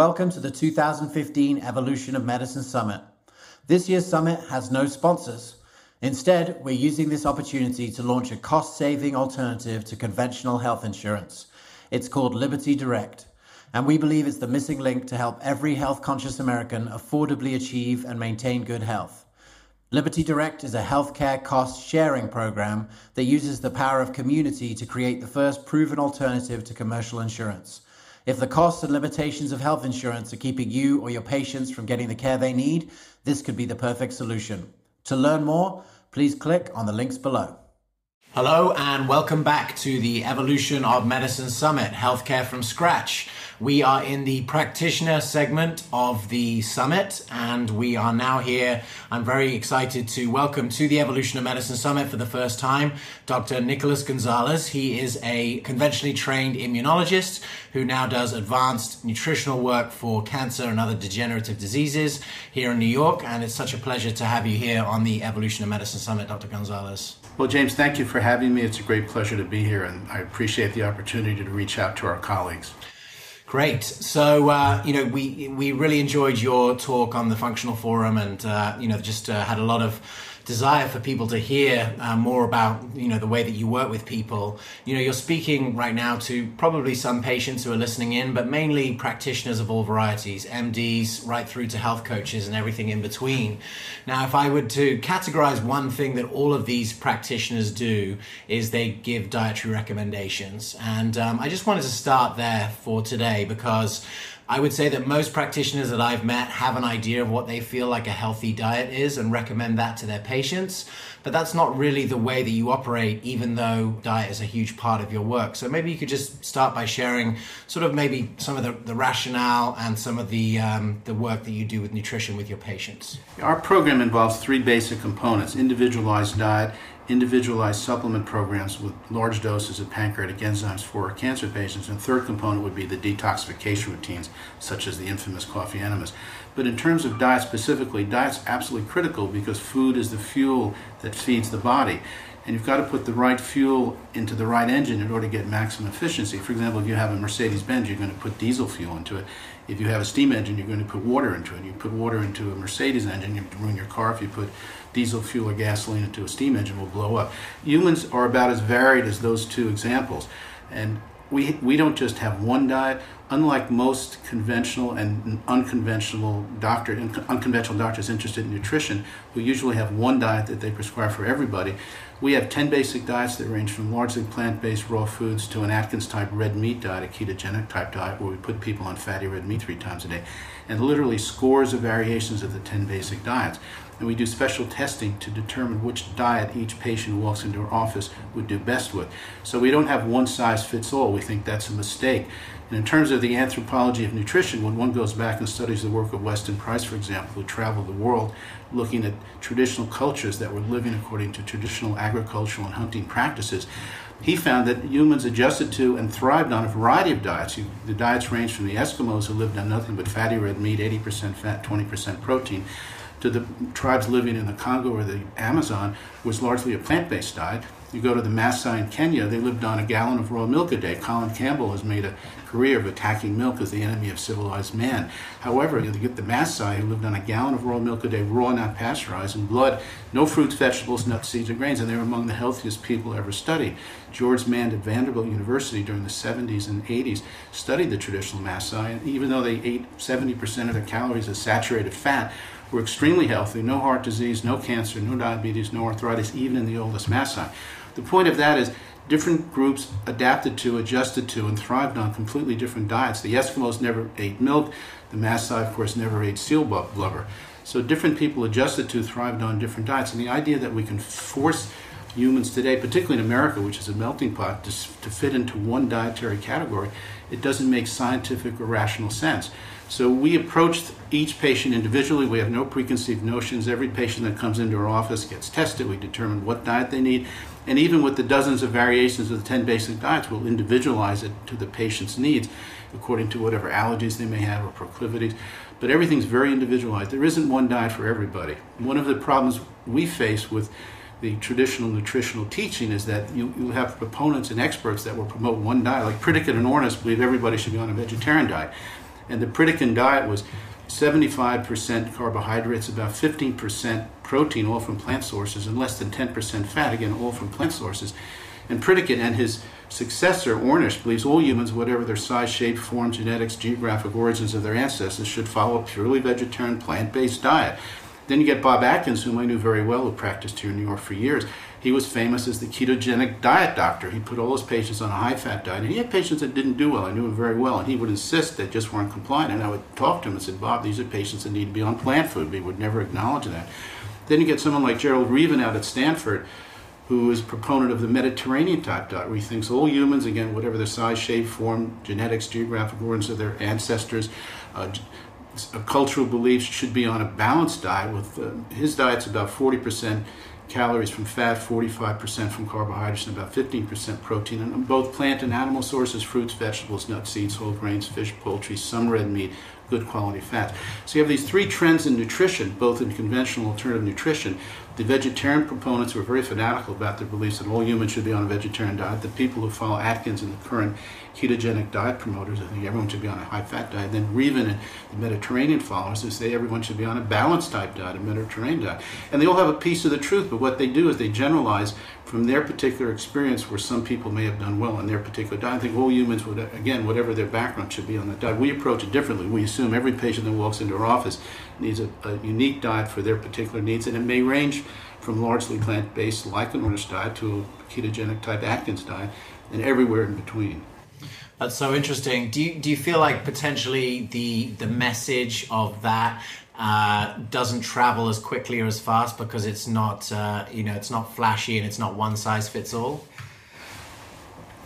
Welcome to the 2015 Evolution of Medicine Summit. This year's summit has no sponsors. Instead, we're using this opportunity to launch a cost-saving alternative to conventional health insurance. It's called Liberty Direct, and we believe it's the missing link to help every health-conscious American affordably achieve and maintain good health. Liberty Direct is a healthcare cost-sharing program that uses the power of community to create the first proven alternative to commercial insurance. If the costs and limitations of health insurance are keeping you or your patients from getting the care they need, this could be the perfect solution. To learn more, please click on the links below. Hello and welcome back to the Evolution of Medicine Summit, Healthcare from Scratch. We are in the practitioner segment of the summit and we are now here. I'm very excited to welcome to the Evolution of Medicine Summit for the first time, Dr. Nicholas Gonzalez. He is a conventionally trained immunologist who now does advanced nutritional work for cancer and other degenerative diseases here in New York. And it's such a pleasure to have you here on the Evolution of Medicine Summit, Dr. Gonzalez. Well, James, thank you for having me. It's a great pleasure to be here, and I appreciate the opportunity to reach out to our colleagues. Great. So, we really enjoyed your talk on the Functional Forum and, had a lot of desire for people to hear more about, the way that you work with people. You're speaking right now to probably some patients who are listening in, but mainly practitioners of all varieties, MDs, right through to health coaches and everything in between. Now, if I were to categorize one thing that all of these practitioners do is they give dietary recommendations. And I just wanted to start there for today because I would say that most practitioners that I've met have an idea of what they feel like a healthy diet is and recommend that to their patients. But that's not really the way that you operate, even though diet is a huge part of your work. So maybe you could just start by sharing sort of maybe some of the rationale and some of the work that you do with nutrition with your patients. Our program involves three basic components: individualized diet, individualized supplement programs with large doses of pancreatic enzymes for our cancer patients, and third component would be the detoxification routines, such as the infamous coffee enemas. But in terms of diet specifically, diet's absolutely critical because food is the fuel that feeds the body. And you've got to put the right fuel into the right engine in order to get maximum efficiency. For example, if you have a Mercedes-Benz, you're going to put diesel fuel into it. If you have a steam engine, you're going to put water into it. You put water into a Mercedes engine, you ruin your car. If you put diesel fuel or gasoline into a steam engine, it will blow up. Humans are about as varied as those two examples. And we don't just have one diet. Unlike most conventional and unconventional doctors interested in nutrition, who usually have one diet that they prescribe for everybody, we have 10 basic diets that range from largely plant-based raw foods to an Atkins-type red meat diet, a ketogenic-type diet where we put people on fatty red meat 3 times a day, and literally scores of variations of the 10 basic diets. And we do special testing to determine which diet each patient who walks into our office would do best with. So we don't have one size fits all. We think that's a mistake. And in terms of the anthropology of nutrition, when one goes back and studies the work of Weston Price, for example, who traveled the world looking at traditional cultures that were living according to traditional agricultural and hunting practices, he found that humans adjusted to and thrived on a variety of diets. The diets range from the Eskimos, who lived on nothing but fatty red meat, 80% fat, 20% protein, to the tribes living in the Congo or the Amazon, was largely a plant-based diet. You go to the Maasai in Kenya, they lived on a gallon of raw milk a day. Colin Campbell has made a career of attacking milk as the enemy of civilized man. However, you get the Maasai who lived on a gallon of raw milk a day, raw, not pasteurized, and blood, no fruits, vegetables, nuts, seeds, or grains, and they were among the healthiest people ever studied. George Mand at Vanderbilt University during the 70s and 80s studied the traditional Maasai, and even though they ate 70% of their calories as saturated fat, were extremely healthy, no heart disease, no cancer, no diabetes, no arthritis, even in the oldest Maasai. The point of that is different groups adapted to, adjusted to, and thrived on completely different diets. The Eskimos never ate milk. The Maasai, of course, never ate seal blubber. So different people adjusted to, thrived on different diets. And the idea that we can force humans today, particularly in America, which is a melting pot, to fit into one dietary category, it doesn't make scientific or rational sense. So we approached each patient individually. We have no preconceived notions. Every patient that comes into our office gets tested. We determine what diet they need. And even with the dozens of variations of the 10 basic diets, we'll individualize it to the patient's needs according to whatever allergies they may have or proclivities. But everything's very individualized. There isn't one diet for everybody. One of the problems we face with the traditional nutritional teaching is that you have proponents and experts that will promote one diet. Like Pritikin and Ornish believe everybody should be on a vegetarian diet. And the Pritikin diet was 75% carbohydrates, about 15% protein, all from plant sources, and less than 10% fat, again, all from plant sources. And Pritikin and his successor, Ornish, believes all humans, whatever their size, shape, form, genetics, geographic origins of their ancestors, should follow a purely vegetarian, plant-based diet. Then you get Bob Atkins, whom I knew very well, who practiced here in New York for years. He was famous as the ketogenic diet doctor. He put all his patients on a high-fat diet, and he had patients that didn't do well. I knew him very well, and he would insist they just weren't compliant. And I would talk to him and say, Bob, these are patients that need to be on plant food. He would never acknowledge that. Then you get someone like Gerald Reaven out at Stanford, who is a proponent of the Mediterranean type diet, where he thinks all humans, again, whatever their size, shape, form, genetics, geographic origins of their ancestors, cultural beliefs, should be on a balanced diet. With his diet's about 40% calories from fat, 45% from carbohydrates, and about 15% protein, and both plant and animal sources, fruits, vegetables, nuts, seeds, whole grains, fish, poultry, some red meat, good quality fats. So you have these three trends in nutrition, both in conventional and alternative nutrition. The vegetarian proponents were very fanatical about their beliefs that all humans should be on a vegetarian diet. The people who follow Atkins and the current ketogenic diet promoters, I think everyone should be on a high-fat diet. Then Reaven and the Mediterranean followers who say everyone should be on a balanced type diet, a Mediterranean diet. And they all have a piece of the truth, but what they do is they generalize from their particular experience where some people may have done well in their particular diet. I think all humans would, again, whatever their background, should be on that diet. We approach it differently. We assume every patient that walks into our office needs a unique diet for their particular needs, and it may range from largely plant-based, like an Ornish diet, to a ketogenic type Atkins diet, and everywhere in between. That's so interesting. Do you feel like potentially the message of that doesn't travel as quickly or as fast because it's not it's not flashy and it's not one size fits all?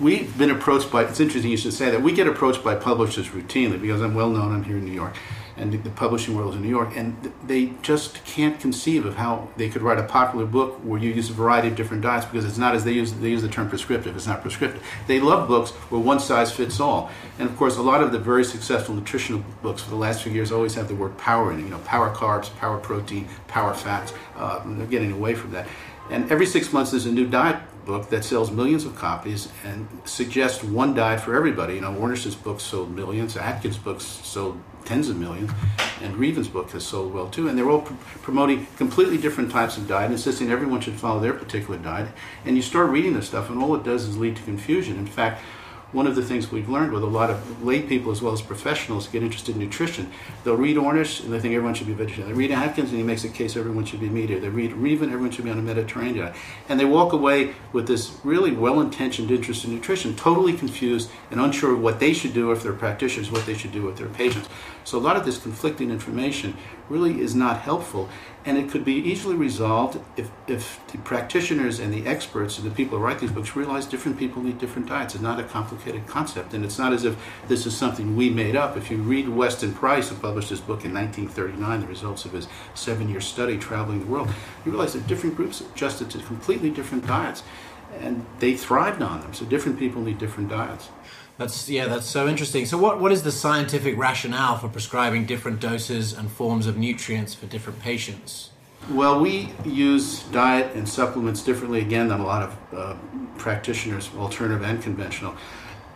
We've been approached by, it's interesting you should say that, we get approached by publishers routinely because I'm well known, I'm here in New York, and the publishing world is in New York, and they just can't conceive of how they could write a popular book where you use a variety of different diets, because it's not, as they use the term prescriptive, it's not prescriptive. They love books where one size fits all. And of course, a lot of the very successful nutritional books for the last few years always have the word power in it, power carbs, power protein, power fats. They're getting away from that. And every 6 months there's a new diet book that sells millions of copies and suggests one diet for everybody. Ornish's book sold millions, Atkins' books sold tens of millions, and Reaven's book has sold well too. And they're all promoting completely different types of diet, insisting everyone should follow their particular diet. And you start reading this stuff, and all it does is lead to confusion. In fact, one of the things we've learned with a lot of lay people as well as professionals get interested in nutrition, they'll read Ornish and they think everyone should be vegetarian. They read Atkins and he makes a case everyone should be meat eater. They read Reaven, everyone should be on a Mediterranean diet. And they walk away with this really well-intentioned interest in nutrition, totally confused and unsure of what they should do if they're practitioners, what they should do with their patients. So a lot of this conflicting information really is not helpful, and it could be easily resolved if the practitioners and the experts and the people who write these books realize different people need different diets. It's not a complicated concept, and it's not as if this is something we made up. If you read Weston Price, who published this book in 1939, the results of his 7-year study traveling the world, you realize that different groups adjusted to completely different diets, and they thrived on them. So different people need different diets. That's so interesting. So what is the scientific rationale for prescribing different doses and forms of nutrients for different patients? Well, we use diet and supplements differently, again, than a lot of practitioners, alternative and conventional.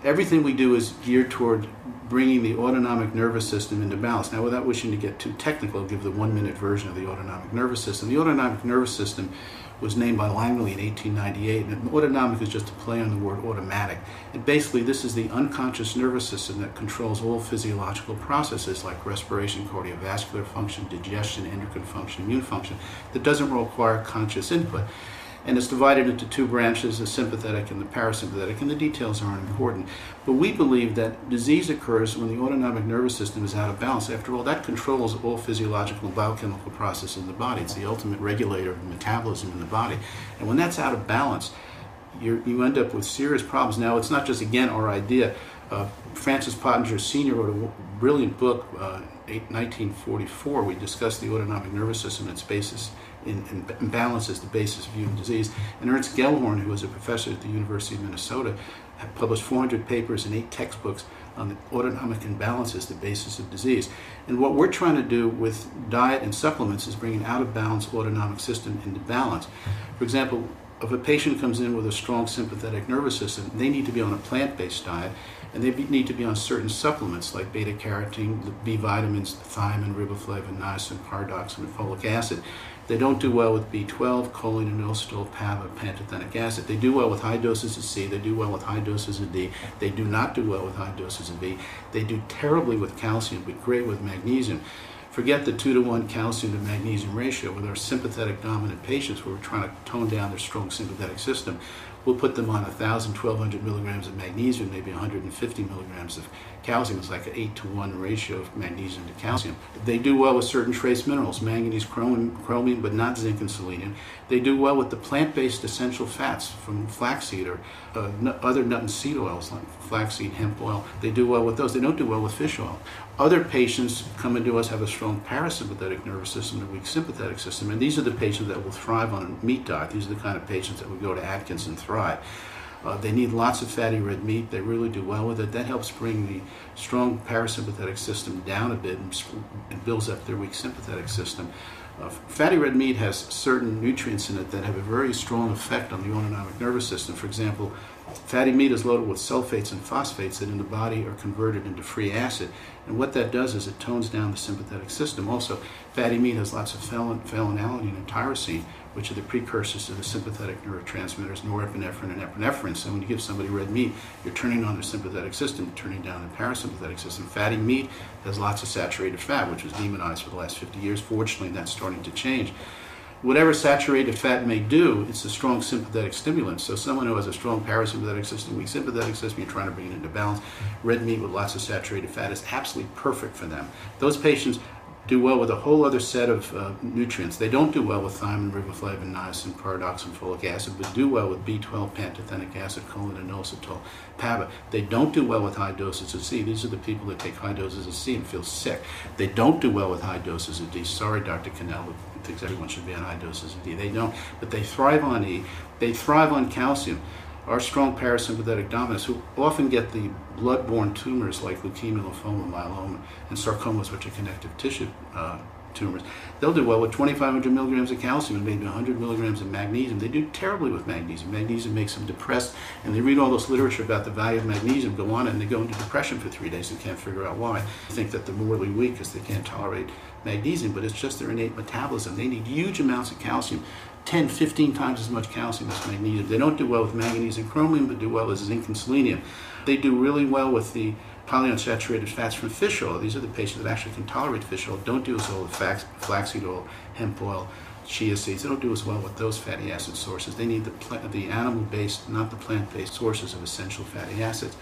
Everything we do is geared toward bringing the autonomic nervous system into balance. Now, without wishing to get too technical, I'll give the 1-minute version of the autonomic nervous system. The autonomic nervous system was named by Langley in 1898, and autonomic is just a play on the word automatic. And basically, this is the unconscious nervous system that controls all physiological processes like respiration, cardiovascular function, digestion, endocrine function, immune function, that doesn't require conscious input. And it's divided into two branches, the sympathetic and the parasympathetic, and the details aren't important. But we believe that disease occurs when the autonomic nervous system is out of balance. After all, that controls all physiological and biochemical processes in the body. It's the ultimate regulator of metabolism in the body. And when that's out of balance, you end up with serious problems. Now, it's not just, again, our idea. Francis Pottinger Sr. wrote a brilliant book, 1944. We discussed the autonomic nervous system and its basis in balance as the basis of human disease. And Ernst Gellhorn, who was a professor at the University of Minnesota, had published 400 papers and 8 textbooks on the autonomic imbalance as the basis of disease. And what we're trying to do with diet and supplements is bring an out-of-balance autonomic system into balance. For example, if a patient comes in with a strong sympathetic nervous system, they need to be on a plant-based diet, and they need to be on certain supplements like beta-carotene, the B vitamins, thiamine, riboflavin, niacin, pyridoxine, and folic acid. They don't do well with B12, choline, inositol, PABA, pantothenic acid. They do well with high doses of C. They do well with high doses of D. They do not do well with high doses of E. They do terribly with calcium, but great with magnesium. Forget the 2-to-1 calcium to magnesium ratio. With our sympathetic dominant patients, where we're trying to tone down their strong sympathetic system, we'll put them on 1,000, 1,200 milligrams of magnesium, maybe 150 milligrams of calcium. It's like an 8-to-1 ratio of magnesium to calcium. They do well with certain trace minerals, manganese, chromium, but not zinc and selenium. They do well with the plant-based essential fats from flaxseed or other nut and seed oils like flaxseed, hemp oil. They do well with those. They don't do well with fish oil. Other patients coming to us have a strong parasympathetic nervous system and a weak sympathetic system, and these are the patients that will thrive on a meat diet. These are the kind of patients that would go to Atkins and thrive. They need lots of fatty red meat. They really do well with it. That helps bring the strong parasympathetic system down a bit and builds up their weak sympathetic system. Fatty red meat has certain nutrients in it that have a very strong effect on the autonomic nervous system. For example, fatty meat is loaded with sulfates and phosphates that in the body are converted into free acid. And what that does is it tones down the sympathetic system. Also, fatty meat has lots of phenylalanine and tyrosine, which are the precursors to the sympathetic neurotransmitters norepinephrine and epinephrine. So when you give somebody red meat, you're turning on their sympathetic system, turning down the parasympathetic system. Fatty meat has lots of saturated fat, which was demonized for the last 50 years. Fortunately, that's starting to change. Whatever saturated fat may do, it's a strong sympathetic stimulant. So someone who has a strong parasympathetic system, weak sympathetic system, you're trying to bring it into balance, red meat with lots of saturated fat is absolutely perfect for them. Those patients do well with a whole other set of nutrients. They don't do well with thiamine, riboflavin, niacin, pyridoxine, folic acid, but do well with B12, pantothenic acid, choline, inositol, PABA. They don't do well with high doses of C. These are the people that take high doses of C and feel sick. They don't do well with high doses of D. Sorry, Dr. Cannell, who thinks everyone should be on high doses of D. They don't, but they thrive on E. They thrive on calcium. Our strong parasympathetic dominants, who often get the blood-borne tumors like leukemia, lymphoma, myeloma, and sarcomas, which are connective tissue tumors, they'll do well with 2,500 milligrams of calcium and maybe 100 milligrams of magnesium. They do terribly with magnesium. Magnesium makes them depressed, and they read all this literature about the value of magnesium, go on, and they go into depression for 3 days and can't figure out why. They think that they're morally weak because they can't tolerate magnesium, but it's just their innate metabolism. They need huge amounts of calcium, 10, 15 times as much calcium as magnesium. They don't do well with manganese and chromium, but do well with zinc and selenium. They do really well with the polyunsaturated fats from fish oil. These are the patients that actually can tolerate fish oil. Don't do as well with flaxseed oil, hemp oil, chia seeds. They don't do as well with those fatty acid sources. They need the animal-based, not the plant-based sources of essential fatty acids.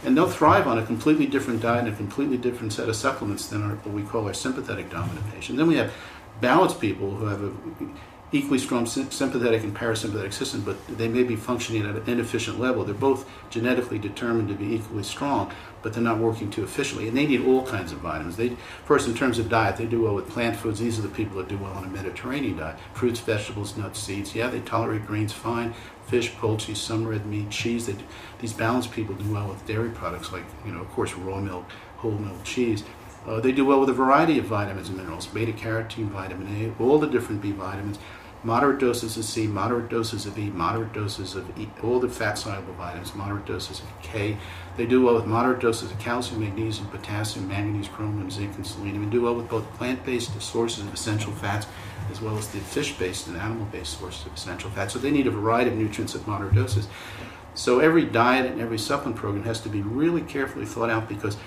And they'll thrive on a completely different diet and a completely different set of supplements than what we call our sympathetic dominant patient. Then we have balanced people who have an equally strong sympathetic and parasympathetic system, but they may be functioning at an inefficient level. They're both genetically determined to be equally strong, but they're not working too efficiently. And they need all kinds of vitamins. First, in terms of diet, they do well with plant foods. These are the people that do well on a Mediterranean diet. Fruits, vegetables, nuts, seeds. Yeah, they tolerate grains fine. Fish, poultry, some red meat, cheese. These balanced people do well with dairy products like, of course, raw milk, whole milk, cheese. They do well with a variety of vitamins and minerals, beta-carotene, vitamin A, all the different B vitamins, moderate doses of C, moderate doses of E, moderate doses of E, all the fat-soluble vitamins, moderate doses of K. They do well with moderate doses of calcium, magnesium, potassium, manganese, chromium, zinc, and selenium, and do well with both plant-based sources of essential fats as well as the fish-based and animal-based sources of essential fats. So they need a variety of nutrients at moderate doses. So every diet and every supplement program has to be really carefully thought out, because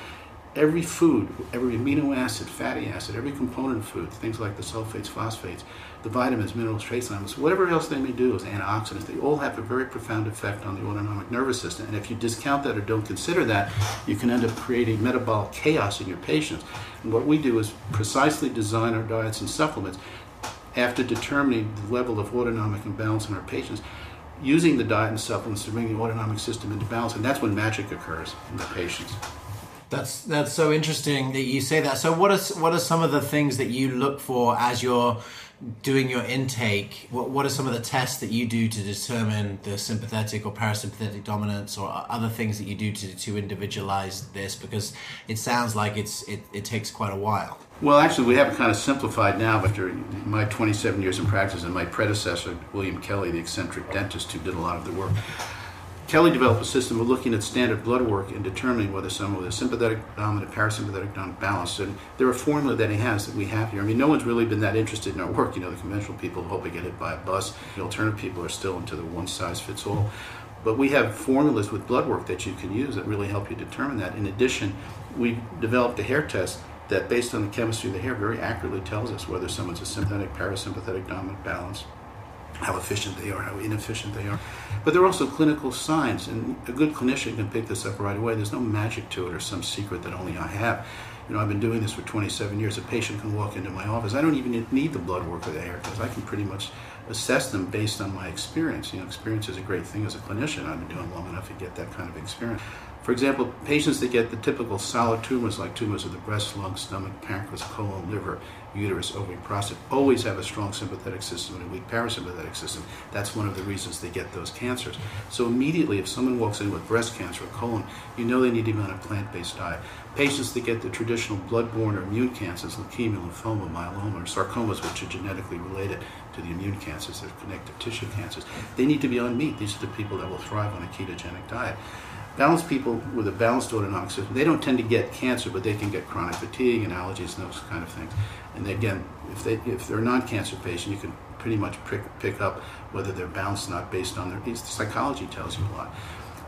every food, every amino acid, fatty acid, every component of food, things like the sulfates, phosphates, the vitamins, minerals, trace elements, whatever else they may do as antioxidants, they all have a very profound effect on the autonomic nervous system. And if you discount that or don't consider that, you can end up creating metabolic chaos in your patients. And what we do is precisely design our diets and supplements after determining the level of autonomic imbalance in our patients, using the diet and supplements to bring the autonomic system into balance. And that's when magic occurs in the patients. That's so interesting that you say that. So what are some of the things that you look for as you're doing your intake? What are some of the tests that you do to determine the sympathetic or parasympathetic dominance, or other things that you do to individualize this? Because it sounds like it takes quite a while. Well, actually, we have it kind of simplified now, but during my 27 years in practice and my predecessor, William Kelley, the eccentric dentist who did a lot of the work, Kelley developed a system of looking at standard blood work and determining whether someone with a sympathetic dominant, parasympathetic dominant balance. And there are formula that he has that we have here. I mean, no one's really been that interested in our work. The conventional people hope they get hit by a bus. The alternative people are still into the one-size-fits-all. But we have formulas with blood work that you can use that really help you determine that. In addition, we developed a hair test that, based on the chemistry of the hair, very accurately tells us whether someone's a sympathetic, parasympathetic dominant balance, how efficient they are, how inefficient they are. But there are also clinical signs, and a good clinician can pick this up right away. There's no magic to it or some secret that only I have. I've been doing this for 27 years. A patient can walk into my office. I don't even need the blood work or the hair, because I can pretty much assess them based on my experience. Experience is a great thing as a clinician. I've been doing long enough to get that kind of experience. For example, patients that get the typical solid tumors, like tumors of the breast, lung, stomach, pancreas, colon, liver, uterus, ovary, prostate, always have a strong sympathetic system and a weak parasympathetic system. That's one of the reasons they get those cancers. So immediately, if someone walks in with breast cancer or colon, they need to be on a plant-based diet. Patients that get the traditional blood-borne or immune cancers, leukemia, lymphoma, myeloma, or sarcomas, which are genetically related to the immune cancers, they're connective tissue cancers, they need to be on meat. These are the people that will thrive on a ketogenic diet. Balanced people with a balanced autonomic system, they don't tend to get cancer, but they can get chronic fatigue and allergies and those kind of things. And again, if they're a non-cancer patient, you can pretty much pick up whether they're balanced or not based on their psychology tells you a lot.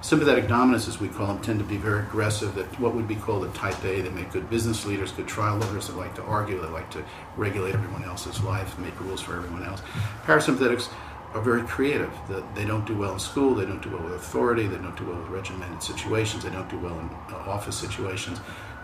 Sympathetic dominance, as we call them, tend to be very aggressive. That what would be called a type A. They make good business leaders, good trial lawyers. They like to argue. They like to regulate everyone else's life, make rules for everyone else. Parasympathetics are very creative. They don't do well in school, they don't do well with authority, they don't do well with regimented situations, they don't do well in office situations.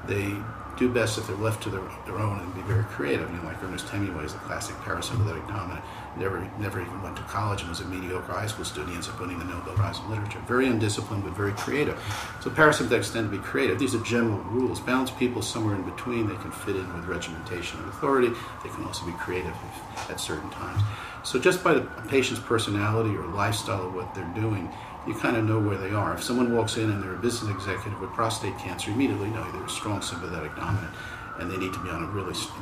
They do best if they're left to their own and be very creative. Like Ernest Hemingway is a classic parasympathetic dominant. Never even went to college and was a mediocre high school student. He ends up winning the Nobel Prize in Literature. Very undisciplined, but very creative. So parasympathetics tend to be creative. These are general rules. Balanced people, somewhere in between, they can fit in with regimentation and authority. They can also be creative at certain times. So just by the patient's personality or lifestyle of what they're doing, you kind of know where they are. If someone walks in and they're a business executive with prostate cancer, you immediately know they're a strong sympathetic dominant, and they need to be on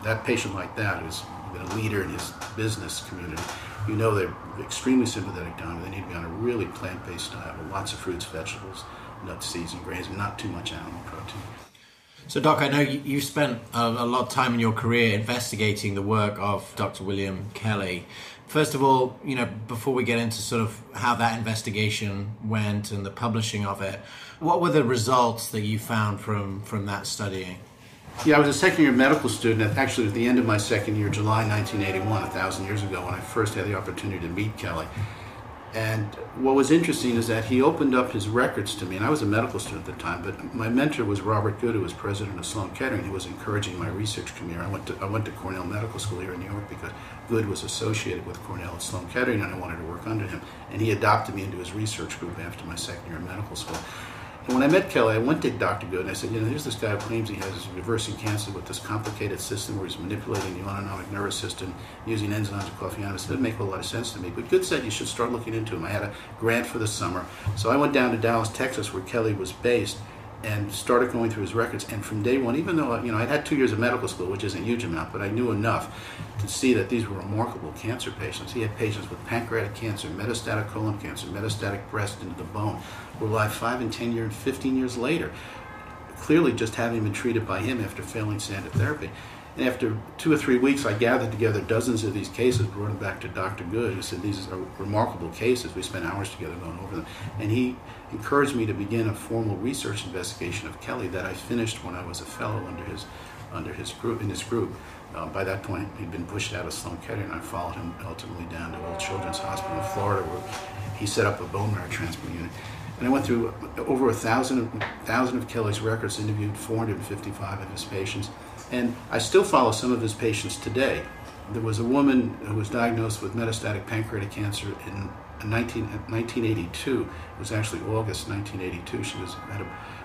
that patient like that who's been a leader in his business community, they're extremely sympathetic dominant. They need to be on a really plant-based diet with lots of fruits, vegetables, nuts, seeds, and grains, and not too much animal protein. So, Doc, I know you spent a lot of time in your career investigating the work of Dr. William Kelley. First of all, before we get into sort of how that investigation went and the publishing of it, what were the results that you found from that studying? Yeah, I was a second-year medical student, actually at the end of my second year, July 1981, 1,000 years ago, when I first had the opportunity to meet Kelley. And what was interesting is that he opened up his records to me, and I was a medical student at the time, but my mentor was Robert Good, who was president of Sloan Kettering. He was encouraging my research career. I went to Cornell Medical School here in New York because Good was associated with Cornell at Sloan Kettering, and I wanted to work under him. And he adopted me into his research group after my second year in medical school. And when I met Kelley, I went to Dr. Good and I said, here's this guy who claims he has reversing cancer with this complicated system where he's manipulating the autonomic nervous system using enzymes and coffee. It doesn't make a whole lot of sense to me. But Good said you should start looking into him. I had a grant for the summer. So I went down to Dallas, Texas, where Kelley was based, and started going through his records. And from day one, even though I'd had 2 years of medical school, which isn't a huge amount, but I knew enough to see that these were remarkable cancer patients. He had patients with pancreatic cancer, metastatic colon cancer, metastatic breast into the bone, who were alive 5 and 10 years and 15 years later, clearly just having been treated by him after failing standard therapy. And after 2 or 3 weeks, I gathered together dozens of these cases, brought them back to Dr. Good, who said these are remarkable cases. We spent hours together going over them. And he encouraged me to begin a formal research investigation of Kelley that I finished when I was a fellow under his group. By that point, he'd been pushed out of Sloan Kettering, and I followed him ultimately down to Old Children's Hospital in Florida, where he set up a bone marrow transplant unit. And I went through over 1,000 of Kelley's records, interviewed 455 of his patients. And I still follow some of his patients today. There was a woman who was diagnosed with metastatic pancreatic cancer in 1982. It was actually August 1982. She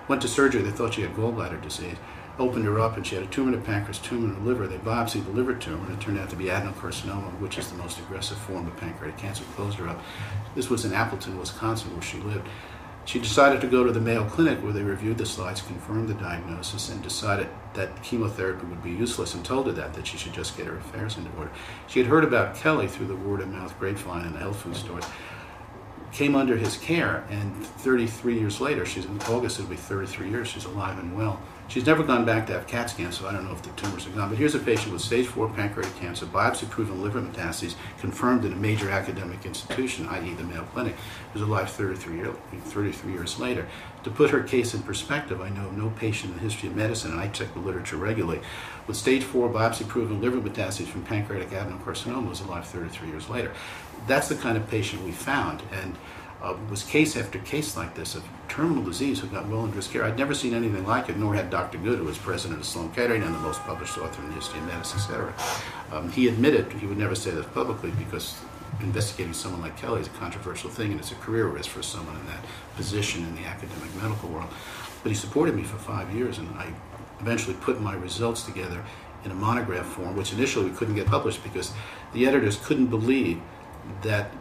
went to surgery. They thought she had gallbladder disease. Opened her up, and she had a tumor in the pancreas, tumor in her liver. They biopsied the liver tumor, and it turned out to be adenocarcinoma, which is the most aggressive form of pancreatic cancer. Closed her up. This was in Appleton, Wisconsin, where she lived. She decided to go to the Mayo Clinic, where they reviewed the slides, confirmed the diagnosis, and decided that chemotherapy would be useless, and told her that she should just get her affairs into order. She had heard about Kelley through the word-of-mouth grapevine in the health food stores, came under his care, and 33 years later, in August it'll be 33 years, she's alive and well. She's never gone back to have CAT scans, so I don't know if the tumors are gone. But here's a patient with stage 4 pancreatic cancer, biopsy-proven liver metastases, confirmed in a major academic institution, i.e. the Mayo Clinic, who's alive 33 years later. To put her case in perspective, I know of no patient in the history of medicine, and I check the literature regularly, with stage 4 biopsy-proven liver metastases from pancreatic adenocarcinoma was alive 33 years later. That's the kind of patient we found, and was case after case like this of terminal disease who got well under his care. I'd never seen anything like it, nor had Dr. Good, who was president of Sloan Kettering and the most published author in the history of medicine, etc. He admitted he would never say this publicly because investigating someone like Kelley is a controversial thing, and it's a career risk for someone in that position in the academic medical world. But he supported me for 5 years, and I eventually put my results together in a monograph form, which initially we couldn't get published because the editors couldn't believe that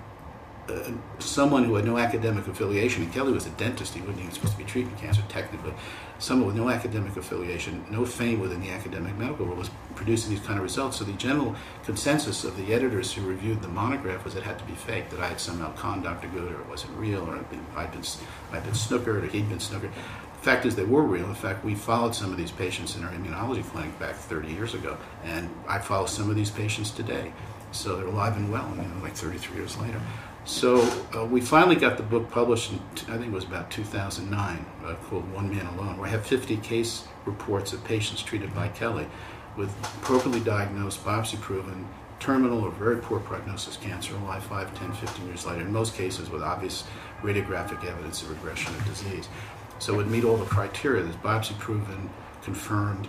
someone who had no academic affiliation, and Kelley was a dentist, he wasn't even supposed to be treating cancer technically, someone with no academic affiliation, no fame within the academic medical world was producing these kind of results. So the general consensus of the editors who reviewed the monograph was it had to be fake, that I had somehow conned Dr. Good, or it wasn't real, or I'd been snookered, or he'd been snookered. The fact is they were real. In fact, we followed some of these patients in our immunology clinic back 30 years ago, and I follow some of these patients today. So they're alive and well, like 33 years later. So we finally got the book published in, I think it was about 2009, called One Man Alone, where I have 50 case reports of patients treated by Kelley with appropriately diagnosed, biopsy-proven, terminal or very poor prognosis cancer, alive 5, 10, 15 years later, in most cases with obvious radiographic evidence of regression of disease. So it would meet all the criteria. There's biopsy-proven, confirmed,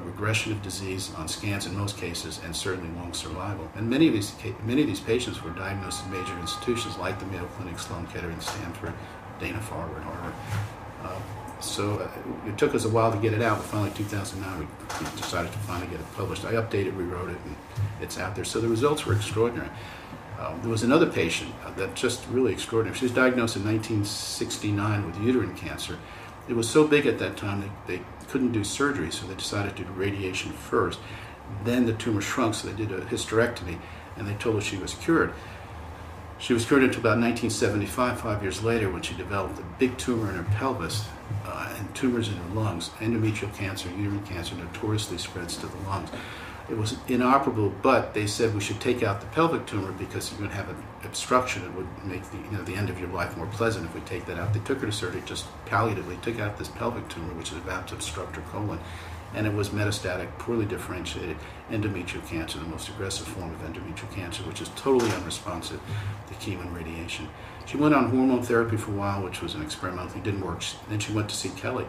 regression of disease on scans in most cases, and certainly long survival. And many of these patients were diagnosed in major institutions like the Mayo Clinic, Sloan Kettering, Stanford, Dana-Farber, and Harvard. So it took us a while to get it out, but finally in 2009 we decided to finally get it published. I updated, rewrote it, and it's out there. So the results were extraordinary. There was another patient that just really extraordinary. She was diagnosed in 1969 with uterine cancer. It was so big at that time they couldn't do surgery, so they decided to do radiation first. Then the tumor shrunk, so they did a hysterectomy, and they told her she was cured. She was cured until about 1975, 5 years later, when she developed a big tumor in her pelvis and tumors in her lungs. Endometrial cancer, uterine cancer notoriously spreads to the lungs. It was inoperable, but they said we should take out the pelvic tumor because you're going to have an obstruction. It would make the end of your life more pleasant if we take that out. They took her to surgery just palliatively, took out this pelvic tumor, which is about to obstruct her colon, and it was metastatic, poorly differentiated endometrial cancer, the most aggressive form of endometrial cancer, which is totally unresponsive to chemo and radiation. She went on hormone therapy for a while, which was an experimental thing, didn't work. Then she went to see Kelley.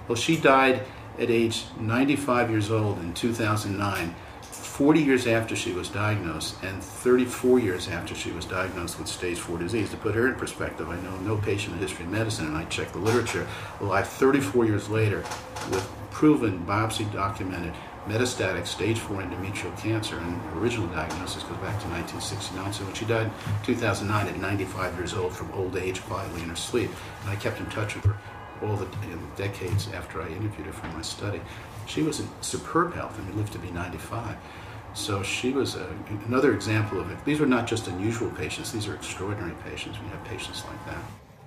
Well, she died at age 95 years old in 2009, 40 years after she was diagnosed, and 34 years after she was diagnosed with stage 4 disease. To put her in perspective, I know no patient in the history of medicine, and I checked the literature, alive 34 years later with proven biopsy-documented metastatic stage 4 endometrial cancer, and her original diagnosis goes back to 1969. So when she died in 2009 at 95 years old from old age, quietly in her sleep, and I kept in touch with her all the decades after I interviewed her for my study. She was in superb health and lived to be 95. So she was another example of it. These are not just unusual patients, these are extraordinary patients. We have patients like that.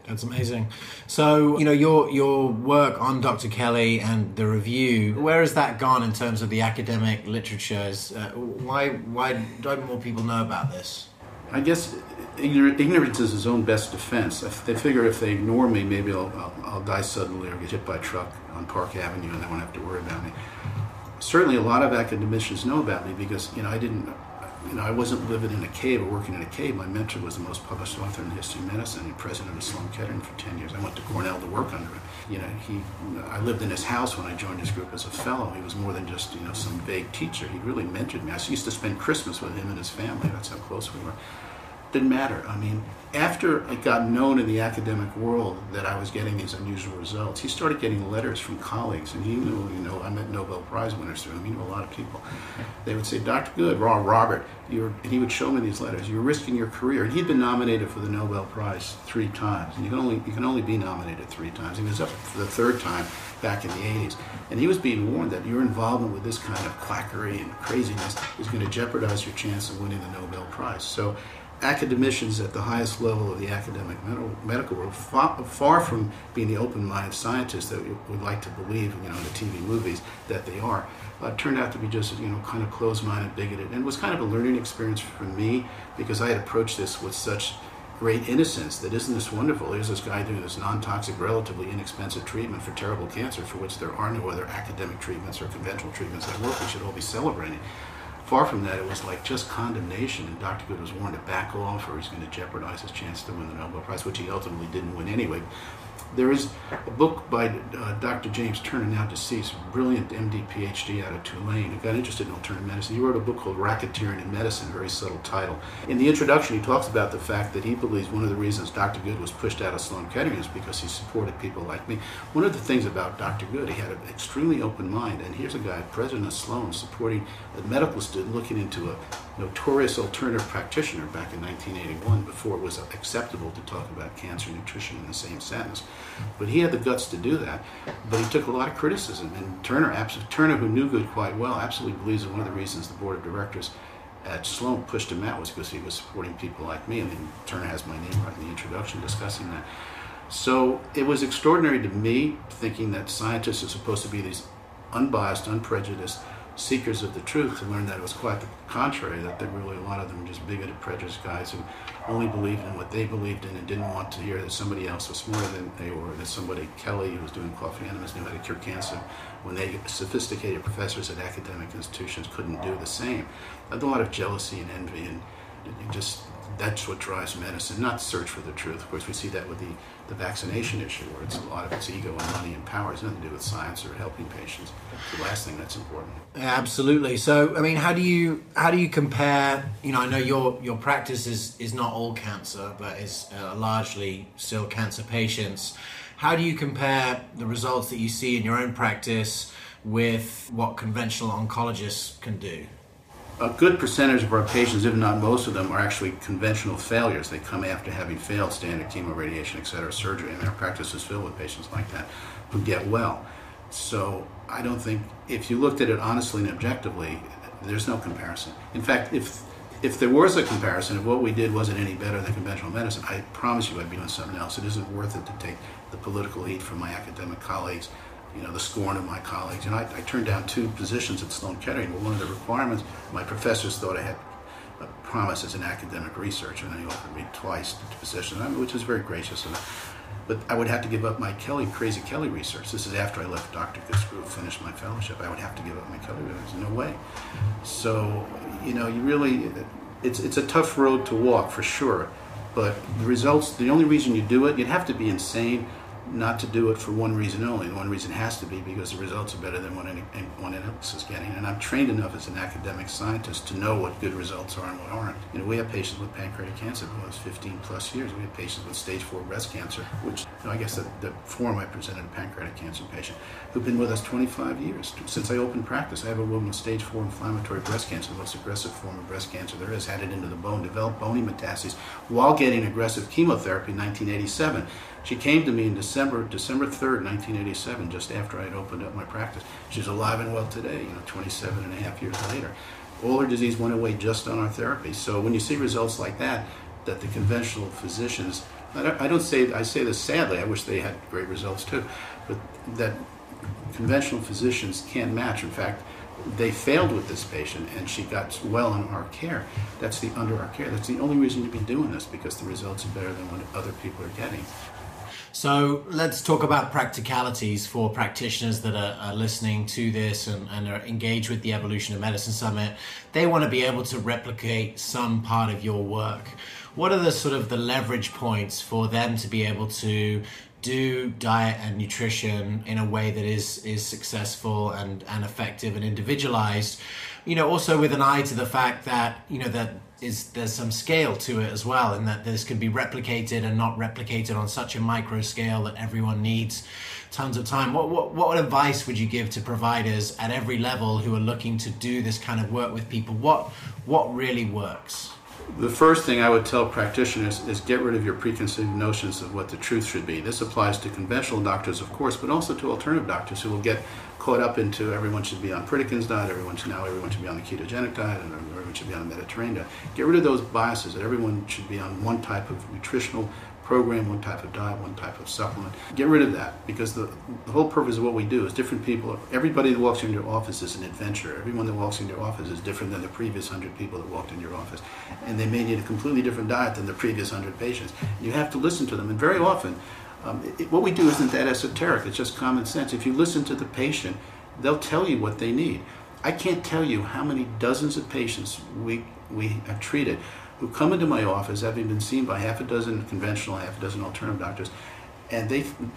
That's amazing. So, your work on Dr. Kelley and the review, where has that gone in terms of the academic literature? Why don't more people know about this? I guess ignorance is his own best defense. They figure if they ignore me, maybe I'll die suddenly or get hit by a truck on Park Avenue and they won't have to worry about me. Certainly a lot of academicians know about me because, I wasn't living in a cave or working in a cave. My mentor was the most published author in the history of medicine and president of Sloan Kettering for 10 years. I went to Cornell to work under him. I lived in his house when I joined his group as a fellow. He was more than just, some vague teacher. He really mentored me. I used to spend Christmas with him and his family. That's how close we were. Didn't matter. After it got known in the academic world that I was getting these unusual results, he started getting letters from colleagues, and he knew, I met Nobel Prize winners through him. He knew a lot of people. They would say, Dr. Good, Robert, and he would show me these letters. You're risking your career. And he'd been nominated for the Nobel Prize 3 times, and you can only be nominated 3 times. He was up for the 3rd time back in the 80s, and he was being warned that your involvement with this kind of quackery and craziness is going to jeopardize your chance of winning the Nobel Prize. So academicians at the highest level of the academic medical world, far from being the open-minded scientists that we would like to believe, in the TV movies that they are, turned out to be just, kind of closed-minded, bigoted. And it was kind of a learning experience for me because I had approached this with such great innocence that isn't this wonderful? Here's this guy doing this non-toxic, relatively inexpensive treatment for terrible cancer for which there are no other academic treatments or conventional treatments that work. We should all be celebrating. Far from that, it was like just condemnation, and Dr. Good was warned to back off or he's going to jeopardize his chance to win the Nobel Prize, which he ultimately didn't win anyway. There is a book by Dr. James Turner, now deceased, brilliant MD, PhD out of Tulane, who got interested in alternative medicine. He wrote a book called Racketeering in Medicine, very subtle title. In the introduction, he talks about the fact that he believes one of the reasons Dr. Good was pushed out of Sloan Kettering is because he supported people like me. One of the things about Dr. Good, he had an extremely open mind, and here's a guy, president of Sloan, supporting a medical student looking into a notorious alternative practitioner back in 1981, before it was acceptable to talk about cancer and nutrition in the same sentence. But he had the guts to do that, but he took a lot of criticism. And Turner, who knew Good quite well, absolutely believes that one of the reasons the board of directors at Sloan pushed him out was because he was supporting people like me, and then Turner has my name right in the introduction discussing that. So it was extraordinary to me, thinking that scientists are supposed to be these unbiased, unprejudiced seekers of the truth, to learn that it was quite the contrary, that there really a lot of them were just bigoted, prejudiced guys who only believed in what they believed in and didn't want to hear that somebody else was smarter than they were, that somebody, Kelley, who was doing coffee enemas, knew how to cure cancer, when they sophisticated professors at academic institutions couldn't do the same. A lot of jealousy and envy, and just that's what drives medicine, not search for the truth. Of course, we see that with the vaccination issue, where it's a lot of it's ego and money and power. It has nothing to do with science or helping patients. It's the last thing that's important. Absolutely. So, how do you compare? I know your practice is not all cancer, but is largely still cancer patients. How do you compare the results that you see in your own practice with what conventional oncologists can do? A good percentage of our patients, if not most of them, are actually conventional failures. They come after having failed standard chemo, radiation, etc., surgery, and our practice is filled with patients like that who get well. So I don't think, if you looked at it honestly and objectively, there's no comparison. In fact, if there was a comparison, if what we did wasn't any better than conventional medicine, I promise you I'd be doing something else. It isn't worth it to take the political heat from my academic colleagues, the scorn of my colleagues. I turned down 2 positions at Sloan Kettering, but one of the requirements, my professors thought I had a promise as an academic researcher, and they offered me twice the position, which was very gracious of them. But I would have to give up my crazy Kelley research. This is after I left Dr. Good's group, finished my fellowship. I would have to give up my Kelley research. There's no way. So, you really, it's a tough road to walk for sure. But the results, the only reason you do it, you'd have to be insane not to do it for one reason only. And one reason has to be because the results are better than what anyone else is getting. And I'm trained enough as an academic scientist to know what good results are and what aren't. We have patients with pancreatic cancer for those 15 plus years. We have patients with stage 4 breast cancer, which I guess the form I presented, a pancreatic cancer patient, who've been with us 25 years. Since I opened practice, I have a woman with stage 4 inflammatory breast cancer, the most aggressive form of breast cancer there is, had it into the bone, developed bony metastases while getting aggressive chemotherapy in 1987. She came to me in December 3rd, 1987, just after I had opened up my practice. She's alive and well today, 27 and a half years later. All her disease went away just on our therapy. So when you see results like that the conventional physicians, I say this sadly, I wish they had great results too, but that conventional physicians can't match. In fact, they failed with this patient and she got well in our care. Under our care. That's the only reason to be doing this, because the results are better than what other people are getting. So let's talk about practicalities for practitioners that are listening to this and are engaged with the Evolution of Medicine Summit. They want to be able to replicate some part of your work. What are the sort of the leverage points for them to be able to do diet and nutrition in a way that is successful and effective and individualized, also with an eye to the fact that, there's some scale to it as well, and that this can be replicated and not replicated on such a micro scale that everyone needs tons of time. What advice would you give to providers at every level who are looking to do this kind of work with people? What really works? The first thing I would tell practitioners is get rid of your preconceived notions of what the truth should be. This applies to conventional doctors, of course, but also to alternative doctors who will get caught up into everyone should be on Pritikin's diet, everyone should be on the ketogenic diet, and everyone should be on the Mediterranean diet. Get rid of those biases that everyone should be on one type of nutritional program, one type of diet, one type of supplement. Get rid of that, because the whole purpose of what we do is different people. Everybody that walks into your office is an adventurer. Everyone that walks into your office is different than the previous 100 people that walked into your office. And they may need a completely different diet than the previous 100 patients. You have to listen to them. And very often, what we do isn't that esoteric. It's just common sense. If you listen to the patient, they'll tell you what they need. I can't tell you how many dozens of patients we have treated who come into my office having been seen by half a dozen conventional, half a dozen alternative doctors, and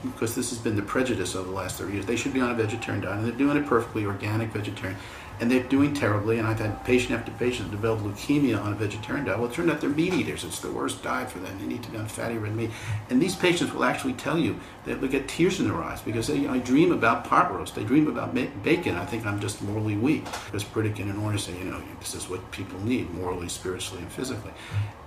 because this has been the prejudice over the last 30 years, they should be on a vegetarian diet, and they're doing it perfectly, organic vegetarian, and they're doing terribly, and I've had patient after patient develop leukemia on a vegetarian diet. Well, it turned out they're meat eaters. It's the worst diet for them. They need to be on fatty red meat. And these patients will actually tell you, they'll get tears in their eyes, because I dream about pot roast. They dream about bacon. I think I'm just morally weak. Because Pritikin and Orner say, this is what people need, morally, spiritually, and physically.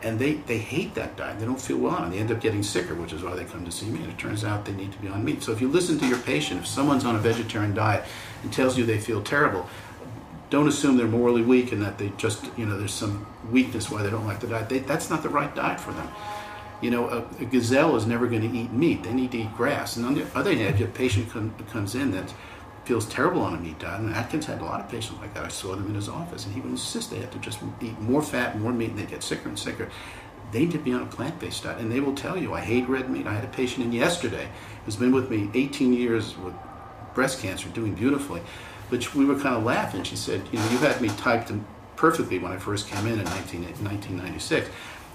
And they hate that diet. They don't feel well on it. They end up getting sicker, which is why they come to see me. And it turns out they need to be on meat. So if you listen to your patient, if someone's on a vegetarian diet and tells you they feel terrible, don't assume they're morally weak and that they just, there's some weakness why they don't like the diet. That's not the right diet for them. A gazelle is never going to eat meat. They need to eat grass. And on the other hand, if you have a patient comes in that feels terrible on a meat diet, and Atkins had a lot of patients like that. I saw them in his office, and he would insist they have to just eat more fat, more meat, and they get sicker and sicker. They need to be on a plant-based diet, and they will tell you, I hate red meat. I had a patient in yesterday who's been with me 18 years with breast cancer, doing beautifully. But we were kind of laughing. She said, you had me typed perfectly when I first came in 1996.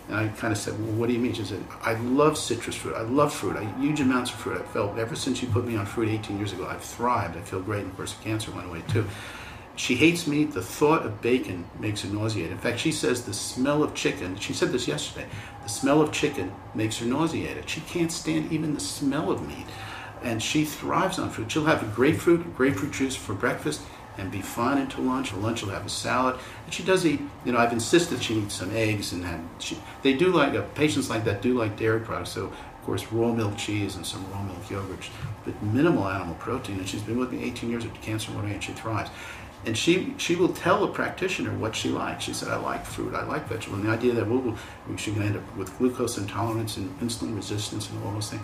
And I kind of said, well, what do you mean? She said, I love citrus fruit. I love fruit. I eat huge amounts of fruit. I felt ever since you put me on fruit 18 years ago, I've thrived. I feel great. And of course, the cancer went away too. She hates meat. The thought of bacon makes her nauseated. In fact, she says the smell of chicken, she said this yesterday, the smell of chicken makes her nauseated. She can't stand even the smell of meat. And she thrives on fruit. She'll have a grapefruit juice for breakfast and be fine until lunch. For lunch, she'll have a salad. And she does eat, I've insisted she eats some eggs, and patients like that do like dairy products. So, of course, raw milk cheese and some raw milk yogurt, but minimal animal protein. And she's been with me 18 years, at cancer one day, and she thrives. And she will tell a practitioner what she likes. She said, I like fruit, I like vegetables. And the idea that she can end up with glucose intolerance and insulin resistance and all those things.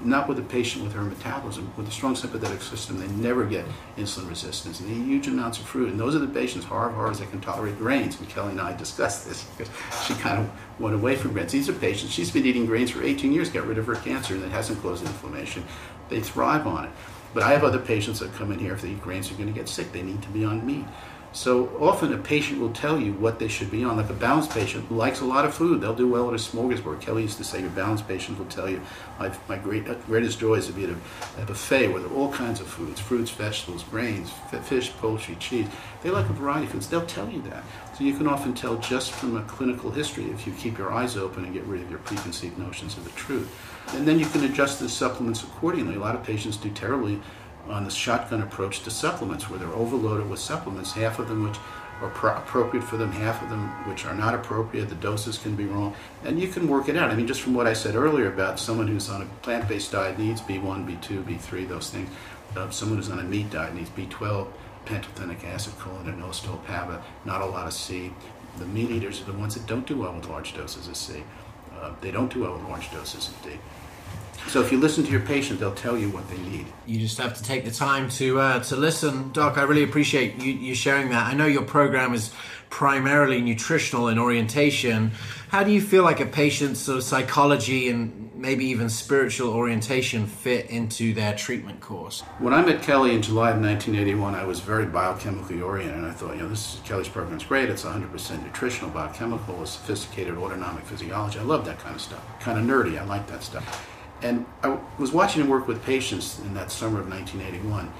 Not with a patient with her metabolism. With a strong sympathetic system, they never get insulin resistance. And they eat huge amounts of fruit. And those are the patients, horrors, that can tolerate grains. And Kelley and I discussed this because she kind of went away from grains. These are patients, she's been eating grains for 18 years, got rid of her cancer, and it hasn't caused inflammation. They thrive on it. But I have other patients that come in here, if they eat grains, they're going to get sick. They need to be on meat. So often a patient will tell you what they should be on. Like a balanced patient likes a lot of food. They'll do well at a smorgasbord. Kelley used to say your balanced patient will tell you, my greatest joy is to be at a buffet where there are all kinds of foods, fruits, vegetables, grains, fish, poultry, cheese. They like a variety of foods. They'll tell you that. So you can often tell just from a clinical history if you keep your eyes open and get rid of your preconceived notions of the truth. And then you can adjust the supplements accordingly. A lot of patients do terribly on this shotgun approach to supplements, where they're overloaded with supplements, half of them which are appropriate for them, half of them which are not appropriate. The doses can be wrong, and you can work it out. I mean, just from what I said earlier about someone who's on a plant-based diet needs B1, B2, B3, those things. Someone who's on a meat diet needs B12, pantothenic acid, choline, and inositol, PABA, not a lot of C. The meat eaters are the ones that don't do well with large doses of C. They don't do well with large doses of D. So if you listen to your patient, they'll tell you what they need. You just have to take the time to listen. Doc, I really appreciate you sharing that. I know your program is primarily nutritional in orientation. How do you feel like a patient's sort of psychology and maybe even spiritual orientation fit into their treatment course? When I met Kelley in July of 1981, I was very biochemically oriented, and I thought, Kelley's program is great. It's 100% nutritional, biochemical, sophisticated autonomic physiology. I love that kind of stuff. Kind of nerdy. I like that stuff. And I was watching him work with patients in that summer of 1981,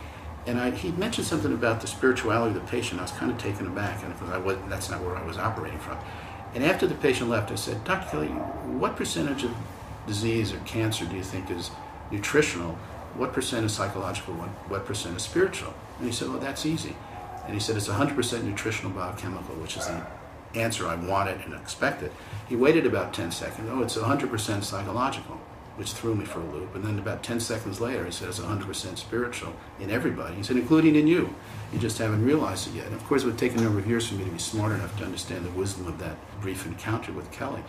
and he mentioned something about the spirituality of the patient. I was kind of taken aback, and that's not where I was operating from. And after the patient left, I said, Dr. Kelley, what percentage of disease or cancer do you think is nutritional? What percent is psychological? What percent is spiritual? And he said, well, that's easy. And he said, it's 100% nutritional biochemical, which is the answer I wanted and expected. He waited about 10 seconds. Oh, it's 100% psychological, which threw me for a loop. And then about 10 seconds later, he said it's 100% spiritual in everybody. He said, including in you. You just haven't realized it yet. And of course, it would take a number of years for me to be smart enough to understand the wisdom of that brief encounter with Kelley.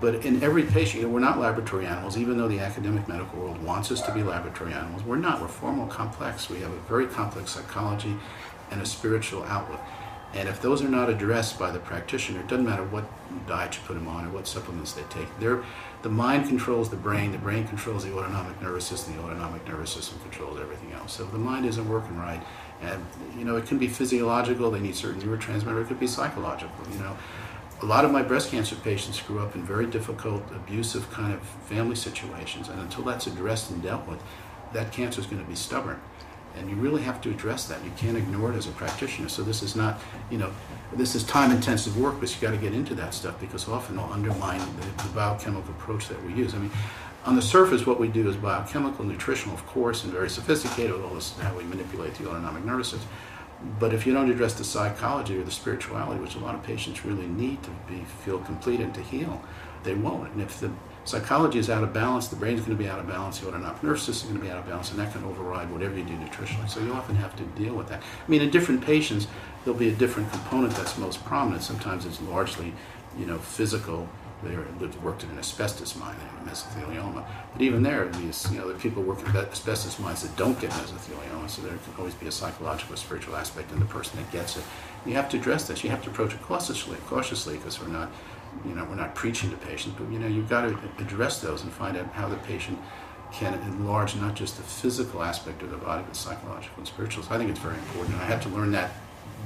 But in every patient, we're not laboratory animals, even though the academic medical world wants us to be laboratory animals. We're not. We're far more complex. We have a very complex psychology and a spiritual outlook. And if those are not addressed by the practitioner, it doesn't matter what diet you put them on or what supplements they take. The mind controls the brain controls the autonomic nervous system, the autonomic nervous system controls everything else. So if the mind isn't working right, and it can be physiological, they need certain neurotransmitters, it could be psychological. A lot of my breast cancer patients grew up in very difficult, abusive kind of family situations, and until that's addressed and dealt with, that cancer is going to be stubborn. And you really have to address that. You can't ignore it as a practitioner. So this is not, this is time-intensive work, but you got to get into that stuff because often they'll undermine the biochemical approach that we use. On the surface, what we do is biochemical, nutritional, of course, and very sophisticated. All this is how we manipulate the autonomic nervous system. But if you don't address the psychology or the spirituality, which a lot of patients really need to feel complete and to heal, they won't. And if the psychology is out of balance, the brain's going to be out of balance, the autonomic nervous system is going to be out of balance, and that can override whatever you do nutritionally. So you often have to deal with that. In different patients, there'll be a different component that's most prominent. Sometimes it's largely, physical. They've worked in an asbestos mine, they have mesothelioma. But even there are people working in asbestos mines that don't get mesothelioma, so there can always be a psychological, spiritual aspect in the person that gets it. You have to address this. You have to approach it cautiously, because we're not preaching to patients, but you've got to address those and find out how the patient can enlarge not just the physical aspect of the body, but psychological and spiritual. So I think it's very important. And I had to learn that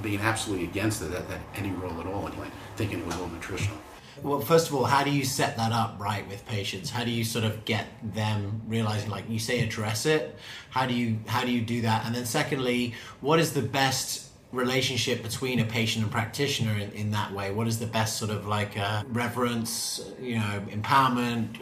being absolutely against it, that any role at all, and thinking it was all nutritional. Well, first of all, how do you set that up right with patients? How do you sort of get them realizing, like you say, address it? How do you do that? And then secondly, what is the best relationship between a patient and practitioner in that way? What is the best sort of reverence, empowerment,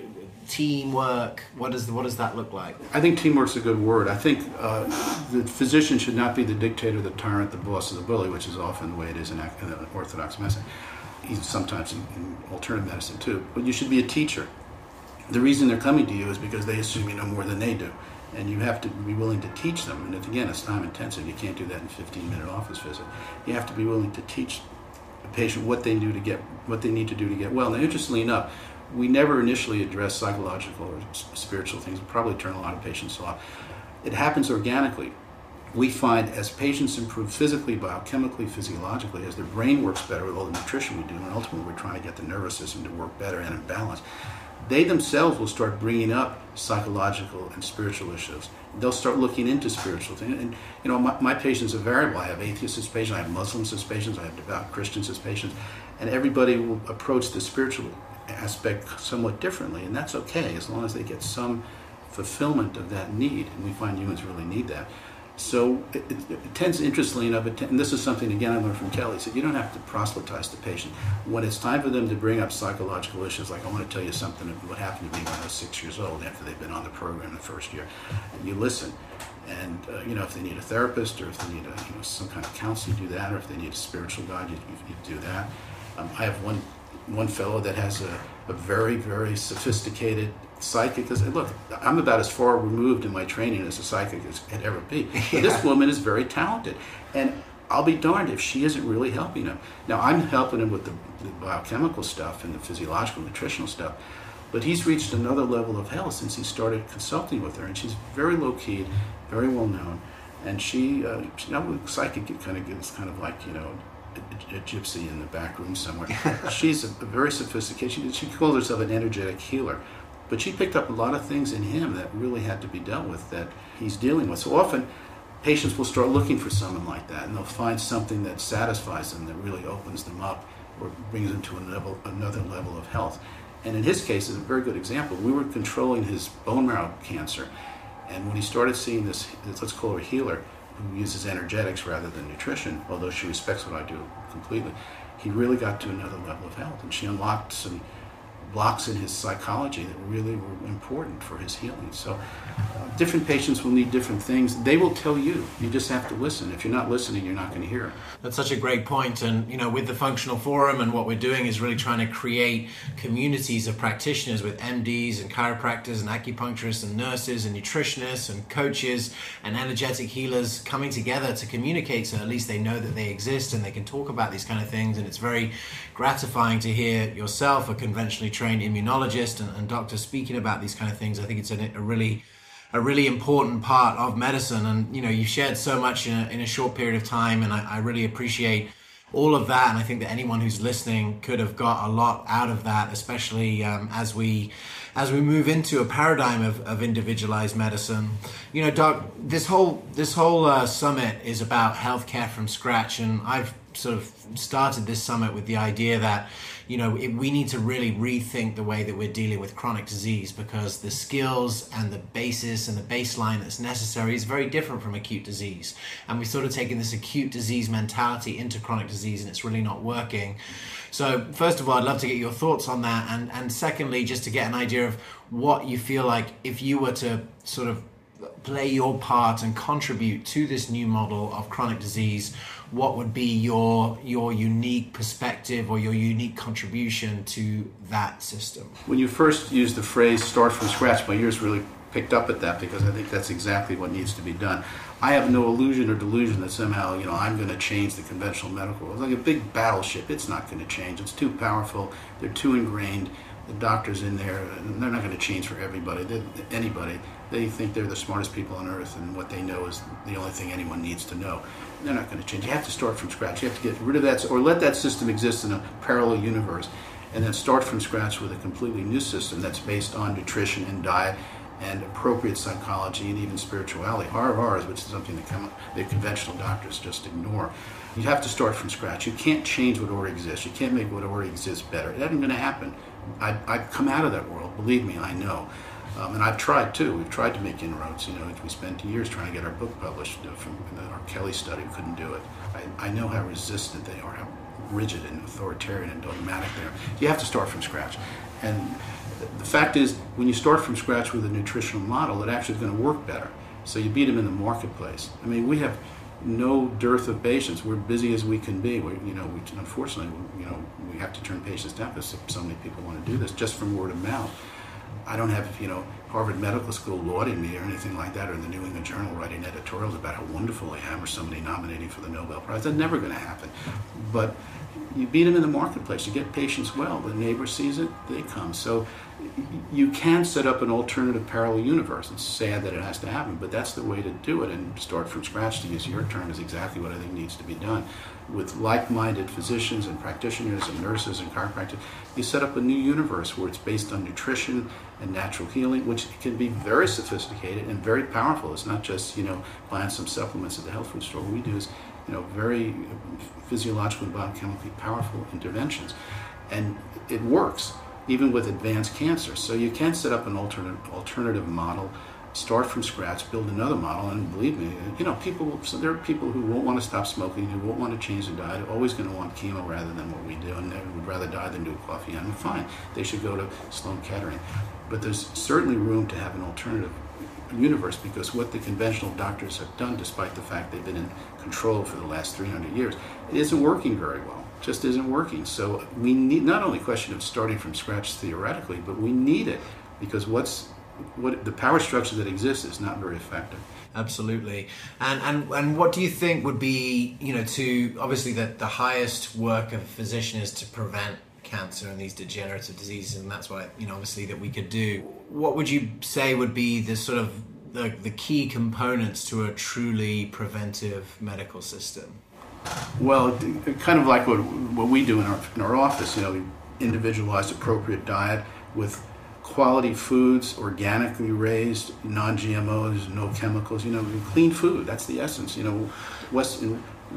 teamwork? What does that look like? I think teamwork's a good word. I think the physician should not be the dictator, the tyrant, the boss, or the bully, which is often the way it is in orthodox medicine. Sometimes in alternative medicine too. But you should be a teacher. The reason they're coming to you is because they assume you know more than they do. And you have to be willing to teach them. And again, it's time intensive. You can't do that in a 15-minute office visit. You have to be willing to teach the patient what they need to do to get well. Now, interestingly enough, we never initially address psychological or spiritual things. We probably turn a lot of patients off. It happens organically. We find as patients improve physically, biochemically, physiologically, as their brain works better with all the nutrition we do, and ultimately we're trying to get the nervous system to work better and in balance, they themselves will start bringing up psychological and spiritual issues. They'll start looking into spiritual things. And my patients are variable. I have atheists as patients, I have Muslims as patients, I have devout Christians as patients, and everybody will approach the spiritual aspect somewhat differently, and that's okay as long as they get some fulfillment of that need, and we find humans really need that. So it tends, interestingly enough, and this is something, again, I learned from Kelley, he said, you don't have to proselytize the patient. When it's time for them to bring up psychological issues, like I want to tell you something of what happened to me when I was 6 years old after they've been on the program the first year, and you listen. And, if they need a therapist or if they need some kind of counseling, you do that, or if they need a spiritual guide, you do that. I have one fellow that has a very, very sophisticated psychic, because look, I'm about as far removed in my training as a psychic as could ever be. But this woman is very talented, and I'll be darned if she isn't really helping him. Now, I'm helping him with the biochemical stuff and the physiological, nutritional stuff, but he's reached another level of health since he started consulting with her, and she's very low-key, very well-known, and she psychic is kind of like, a gypsy in the back room somewhere. She's a very sophisticated, she calls herself an energetic healer. But she picked up a lot of things in him that really had to be dealt with that he's dealing with. So often, patients will start looking for someone like that, and they'll find something that satisfies them, that really opens them up or brings them to another level of health. And in his case, is a very good example. We were controlling his bone marrow cancer, and when he started seeing this, let's call her a healer, who uses energetics rather than nutrition, although she respects what I do completely, he really got to another level of health, and she unlocked some blocks in his psychology that really were important for his healing. So different patients will need different things. They will tell you. You just have to listen. If you're not listening, you're not going to hear it. That's such a great point. And, with the Functional Forum and what we're doing is really trying to create communities of practitioners with MDs and chiropractors and acupuncturists and nurses and nutritionists and coaches and energetic healers coming together to communicate, so at least they know that they exist and they can talk about these kind of things. And it's very gratifying to hear yourself, a conventionally trained immunologist and doctor, speaking about these kind of things. I think it's a really important part of medicine, and you've shared so much in a short period of time, and I really appreciate all of that. And I think that anyone who's listening could have got a lot out of that, especially as we move into a paradigm of individualized medicine. Doc, this whole summit is about healthcare from scratch, and I've sort of started this summit with the idea that we need to really rethink the way that we're dealing with chronic disease, because the skills and the basis and the baseline that's necessary is very different from acute disease. And we've sort of taken this acute disease mentality into chronic disease, and it's really not working. So first of all, I'd love to get your thoughts on that. And secondly, just to get an idea of what you feel like, if you were to sort of play your part and contribute to this new model of chronic disease, what would be your unique perspective or your unique contribution to that system? When you first used the phrase start from scratch, my ears really picked up at that, because I think that's exactly what needs to be done. I have no illusion or delusion that somehow, I'm going to change the conventional medical world. It's like a big battleship. It's not going to change. It's too powerful. They're too ingrained. The doctors in there, they're not going to change for everybody. Anybody. They think they're the smartest people on earth, and what they know is the only thing anyone needs to know. They're not going to change. You have to start from scratch. You have to get rid of that, or let that system exist in a parallel universe, and then start from scratch with a completely new system that's based on nutrition and diet and appropriate psychology and even spirituality, RRs, which is something that conventional doctors just ignore. You have to start from scratch. You can't change what already exists. You can't make what already exists better. It isn't going to happen. I've come out of that world. Believe me, I know. And I've tried too. We've tried to make inroads. We spent years trying to get our book published from our Kelley study. We couldn't do it. I know how resistant they are, how rigid and authoritarian and dogmatic they are. You have to start from scratch. And the fact is, when you start from scratch with a nutritional model, it actually is going to work better. So you beat them in the marketplace. We have no dearth of patients. We're busy as we can be. Unfortunately, we have to turn patients down because so many people want to do this just from word of mouth. I don't have, Harvard Medical School lauding me or anything like that, or the New England Journal writing editorials about how wonderful I am, or somebody nominating for the Nobel Prize. That's never going to happen. But you beat them in the marketplace. You get patients well. The neighbor sees it, they come. So you can set up an alternative parallel universe. It's sad that it has to happen, but that's the way to do it, and start from scratch, to use your term, is exactly what I think needs to be done. With like-minded physicians and practitioners and nurses and chiropractors, you set up a new universe where it's based on nutrition and natural healing, which can be very sophisticated and very powerful. It's not just, buying some supplements at the health food store. What we do is, very physiologically and biochemically powerful interventions. And it works, even with advanced cancer. So you can set up an alternative model, start from scratch, build another model, and believe me, so there are people who won't want to stop smoking, who won't want to change their diet, always going to want chemo rather than what we do, and they would rather die than do coffee. Fine, they should go to Sloan Kettering. But there's certainly room to have an alternative universe, because what the conventional doctors have done, despite the fact they've been in control for the last 300 years, it isn't working very well. Just isn't working. So we need not only a question of starting from scratch theoretically, but we need it, because what the power structure that exists is not very effective. Absolutely. And what do you think would be, to obviously the highest work of a physician is to prevent cancer and these degenerative diseases, and that's what obviously that we could do. What would you say would be the sort of the key components to a truly preventive medical system? Well, kind of like what we do in our office, individualized appropriate diet with quality foods, organically raised, non-GMOs, no chemicals, clean food. That's the essence.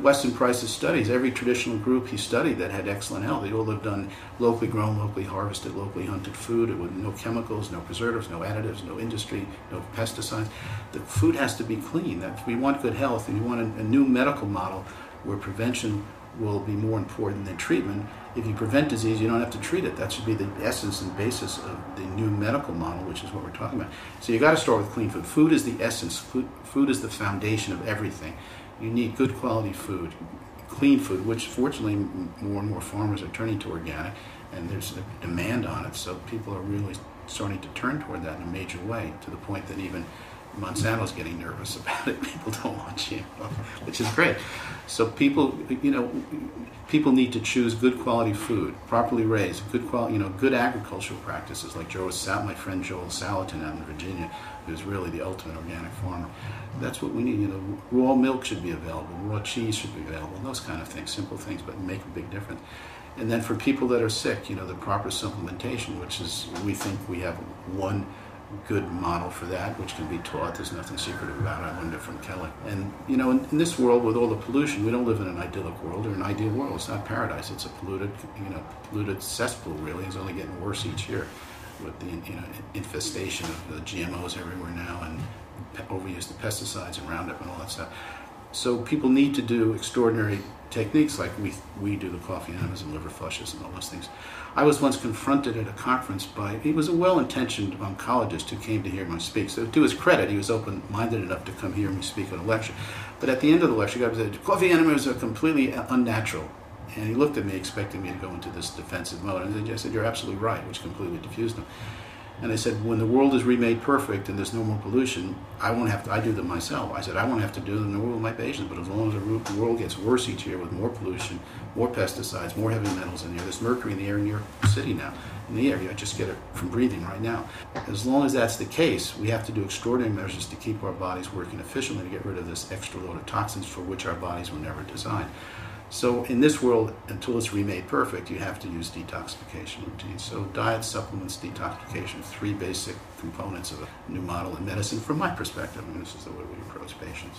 Weston Price's studies, every traditional group he studied that had excellent health, they all lived on locally grown, locally harvested, locally hunted food with no chemicals, no preservatives, no additives, no industry, no pesticides. The food has to be clean. If we want good health, and you want a new medical model where prevention will be more important than treatment. If you prevent disease, you don't have to treat it. That should be the essence and basis of the new medical model, which is what we're talking about. So you got to start with clean food. Food is the essence. Food is the foundation of everything. You need good quality food, clean food, which fortunately more and more farmers are turning to organic, and there's a demand on it. So people are really starting to turn toward that in a major way, to the point that even Monsanto's getting nervous about it. People don't want GMO, which is great. So people need to choose good quality food, properly raised, good quality, good agricultural practices, like my friend Joel Salatin out in Virginia, who's really the ultimate organic farmer. That's what we need. Raw milk should be available, raw cheese should be available, those kind of things, simple things, but make a big difference. And then for people that are sick, the proper supplementation, which is, we think we have one good model for that, which can be taught. There's nothing secretive about it. I learned it from Kelley. And in this world with all the pollution, we don't live in an idyllic world or an ideal world. It's not paradise. It's a polluted cesspool. Really, it's only getting worse each year with the infestation of the GMOs everywhere now, and overuse of pesticides and Roundup and all that stuff. So people need to do extraordinary techniques like we do, the coffee enemas and liver flushes and all those things. I was once confronted at a conference he was a well-intentioned oncologist who came to hear me speak. So to his credit, he was open-minded enough to come hear me speak at a lecture. But at the end of the lecture, the guy said, coffee enemas are completely unnatural. And he looked at me expecting me to go into this defensive mode. And I said, you're absolutely right, which completely diffused him. And I said, when the world is remade perfect and there's no more pollution, I do them myself. I said, I won't have to do them in the world with my patients, but as long as the world gets worse each year with more pollution, more pesticides, more heavy metals in the air, there's mercury in the air in New York City now, in the air, I just get it from breathing right now. As long as that's the case, we have to do extraordinary measures to keep our bodies working efficiently to get rid of this extra load of toxins for which our bodies were never designed. So in this world, until it's remade perfect, you have to use detoxification routines. So diet, supplements, detoxification, three basic components of a new model in medicine from my perspective. And this is the way we approach patients.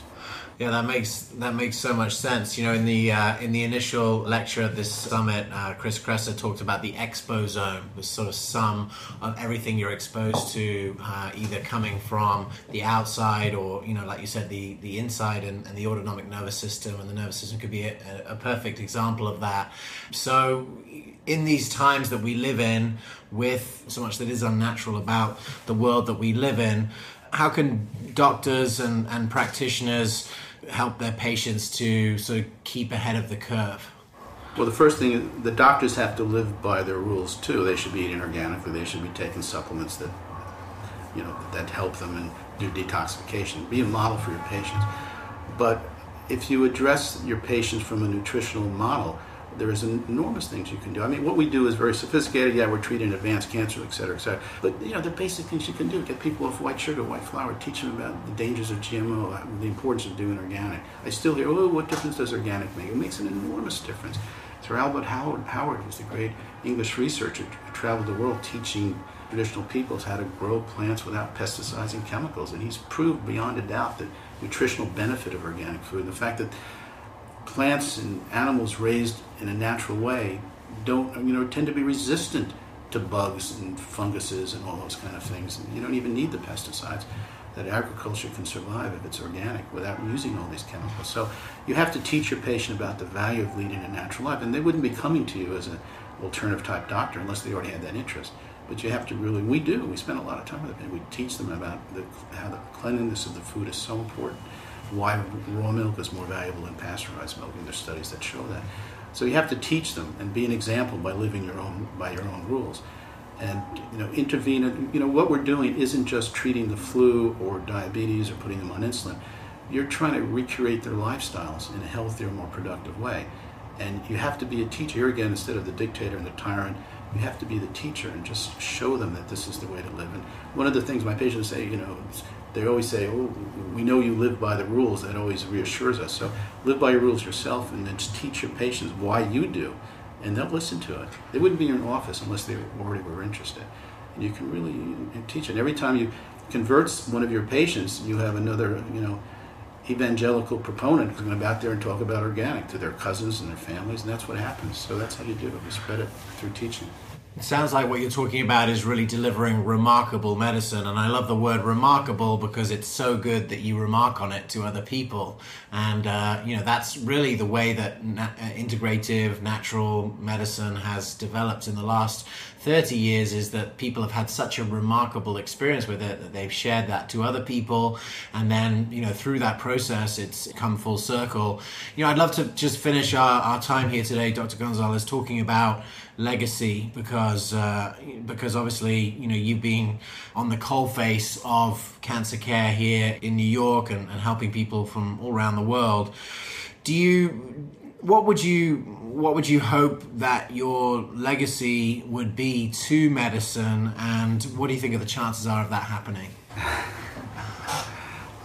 Yeah, that makes so much sense. In the initial lecture at this summit, Chris Kresser talked about the exposome, the sort of sum of everything you're exposed to, either coming from the outside or, like you said, the inside, and the autonomic nervous system, and the nervous system could be a perfect example of that. So in these times that we live in, with so much that is unnatural about the world that we live in, how can doctors and practitioners help their patients to sort of keep ahead of the curve? Well, the first thing is the doctors have to live by their rules too. They should be eating organically. They should be taking supplements that help them and do detoxification. Be a model for your patients. But if you address your patients from a nutritional model, there is enormous things you can do. I mean, what we do is very sophisticated. Yeah, we're treating advanced cancer, et cetera, et cetera. But, the basic things you can do. Get people off white sugar, white flour. Teach them about the dangers of GMO, the importance of doing organic. I still hear, what difference does organic make? It makes an enormous difference. Sir Albert Howard was the great English researcher who traveled the world teaching traditional peoples how to grow plants without pesticides and chemicals. And he's proved beyond a doubt the nutritional benefit of organic food. And the fact that plants and animals raised in a natural way tend to be resistant to bugs and funguses and all those kind of things. And you don't even need the pesticides that agriculture can survive if it's organic without using all these chemicals. So you have to teach your patient about the value of leading a natural life. And they wouldn't be coming to you as an alternative type doctor unless they already had that interest. But you have to we spend a lot of time with them. We teach them about how the cleanliness of the food is so important, why raw milk is more valuable than pasteurized milk, and there's studies that show that. So you have to teach them and be an example by living by your own rules. And intervene. What we're doing isn't just treating the flu or diabetes or putting them on insulin. You're trying to recreate their lifestyles in a healthier, more productive way. And you have to be a teacher. Here again, instead of the dictator and the tyrant, you have to be the teacher and just show them that this is the way to live. And one of the things my patients say, they always say, we know you live by the rules. That always reassures us. So live by your rules yourself, and then just teach your patients why you do. And they'll listen to it. They wouldn't be in your office unless they already were interested. and you can really teach it. Every time you convert one of your patients, you have another, evangelical proponent who's going to go out there and talk about organic to their cousins and their families, and that's what happens. So that's how you do it. You spread it through teaching. It sounds like what you're talking about is really delivering remarkable medicine, and I love the word remarkable because it's so good that you remark on it to other people. And that's really the way that integrative natural medicine has developed in the last 30 years, is that people have had such a remarkable experience with it that they've shared that to other people, and then through that process it's come full circle. I'd love to just finish our time here today, Dr. Gonzalez, talking about legacy, because obviously you've been on the coalface of cancer care here in New York and helping people from all around the world. What would you hope that your legacy would be to medicine, and what do you think of the chances are of that happening?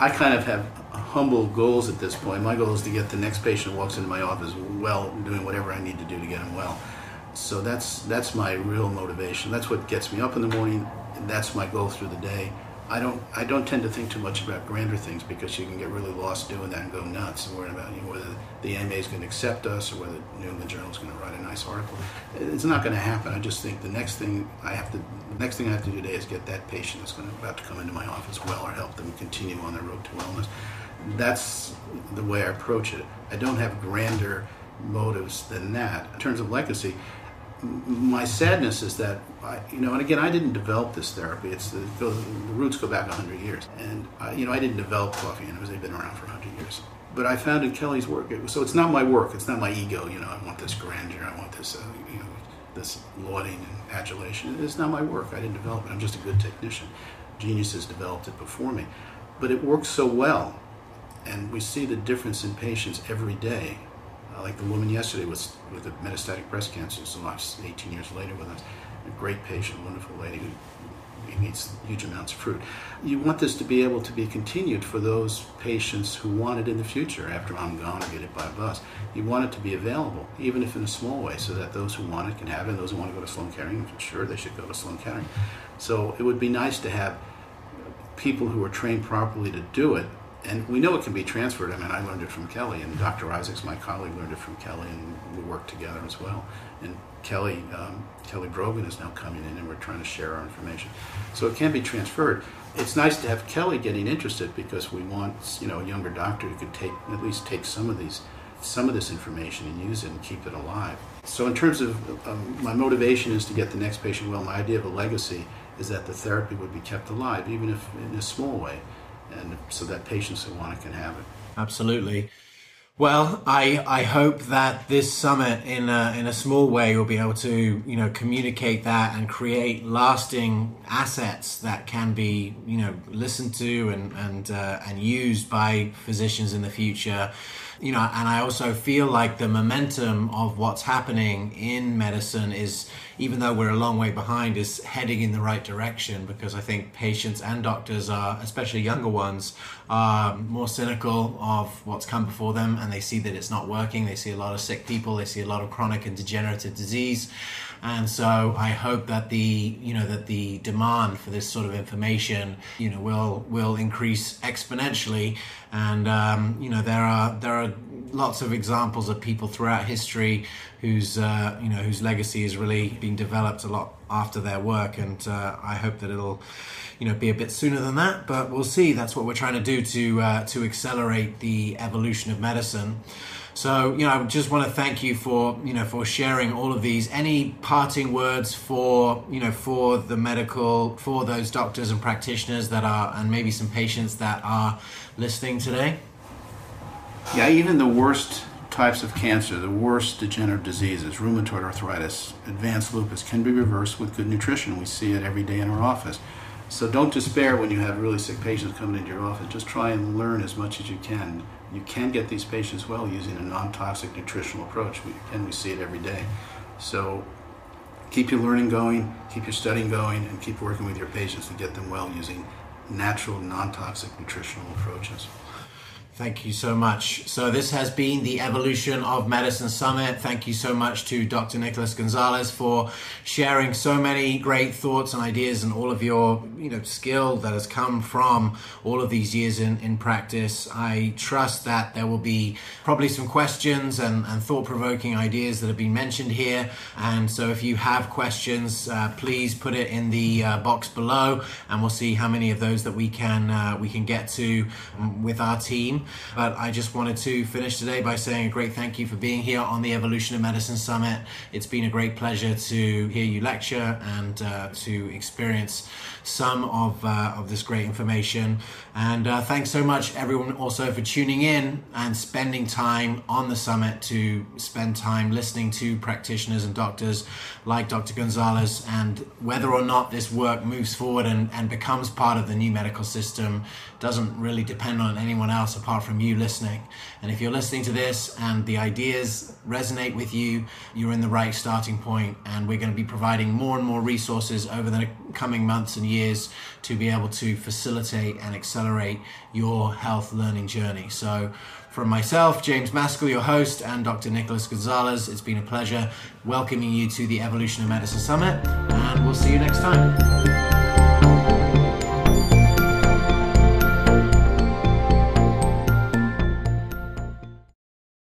I kind of have humble goals at this point. My goal is to get the next patient who walks into my office well, doing whatever I need to do to get him well. So that's my real motivation. That's what gets me up in the morning. That's my goal through the day. I don't tend to think too much about grander things, because you can get really lost doing that and go nuts and worry about whether the AMA is going to accept us or whether New England Journal is going to write a nice article. It's not going to happen. I just think the next thing I have to do today is get that patient that's about to come into my office well, or help them continue on their road to wellness. That's the way I approach it. I don't have grander motives than that. In terms of legacy, my sadness is that, and again, I didn't develop this therapy. The roots go back 100 years. And, I didn't develop coffee animals. They've been around for 100 years. But I found in Kelley's work, so it's not my work. It's not my ego. I want this grandeur. I want this, this lauding and adulation. It's not my work. I didn't develop it. I'm just a good technician. Geniuses developed it before me. But it works so well. And we see the difference in patients every day. Like the woman yesterday with a metastatic breast cancer, so 18 years later with us. A great patient, wonderful lady who eats huge amounts of fruit. You want this to be able to be continued for those patients who want it in the future after I'm gone or get hit by a bus. You want it to be available, even if in a small way, so that those who want it can have it, and those who want to go to Sloan Kettering, sure, they should go to Sloan Kettering. So it would be nice to have people who are trained properly to do it. And we know it can be transferred. I mean, I learned it from Kelley, and Dr. Isaacs, my colleague, learned it from Kelley, and we worked together as well. And Kelley Brogan is now coming in, and we're trying to share our information. So it can be transferred. It's nice to have Kelley getting interested, because we want, a younger doctor who could at least take some of this information and use it and keep it alive. So in terms of my motivation is to get the next patient well. My idea of a legacy is that the therapy would be kept alive, even if in a small way, and so that patients who want it can have it. Absolutely. Well, I hope that this summit, in a small way, will be able to communicate that and create lasting assets that can be listened to and used by physicians in the future. And I also feel like the momentum of what's happening in medicine is, even though we're a long way behind, is heading in the right direction, because I think patients and doctors are, especially younger ones, are more cynical of what's come before them, and they see that it's not working. They see a lot of sick people. They see a lot of chronic and degenerative disease. And so I hope that the demand for this sort of information will increase exponentially. And there are lots of examples of people throughout history whose legacy has really been developed a lot after their work, and I hope that it'll be a bit sooner than that, but we'll see. That's what we're trying to do to accelerate the evolution of medicine. So, I just want to thank you for sharing all of these. Any parting words for those doctors and practitioners that are, and maybe some patients that are listening today? Yeah, even the worst types of cancer, the worst degenerative diseases, rheumatoid arthritis, advanced lupus, can be reversed with good nutrition. We see it every day in our office. So don't despair when you have really sick patients coming into your office. Just try and learn as much as you can. You can get these patients well using a non-toxic nutritional approach. We see it every day. So keep your learning going, keep your studying going, and keep working with your patients to get them well using natural, non-toxic nutritional approaches. Thank you so much. So this has been the Evolution of Medicine Summit. Thank you so much to Dr. Nicholas Gonzalez for sharing so many great thoughts and ideas and all of your skill that has come from all of these years in practice. I trust that there will be probably some questions and thought-provoking ideas that have been mentioned here. And so if you have questions, please put it in the box below, and we'll see how many of those that we can get to with our team. But I just wanted to finish today by saying a great thank you for being here on the Evolution of Medicine Summit. It's been a great pleasure to hear you lecture and to experience some of this great information. And thanks so much everyone also for tuning in and spending time on the summit to spend time listening to practitioners and doctors like Dr. Gonzalez. And whether or not this work moves forward and becomes part of the new medical system doesn't really depend on anyone else apart from you listening. And if you're listening to this and the ideas resonate with you, you're in the right starting point. And we're going to be providing more and more resources over the coming months and years to be able to facilitate and accelerate your health learning journey. So from myself, James Maskell, your host, and Dr. Nicholas Gonzalez, it's been a pleasure welcoming you to the Evolution of Medicine Summit, and we'll see you next time.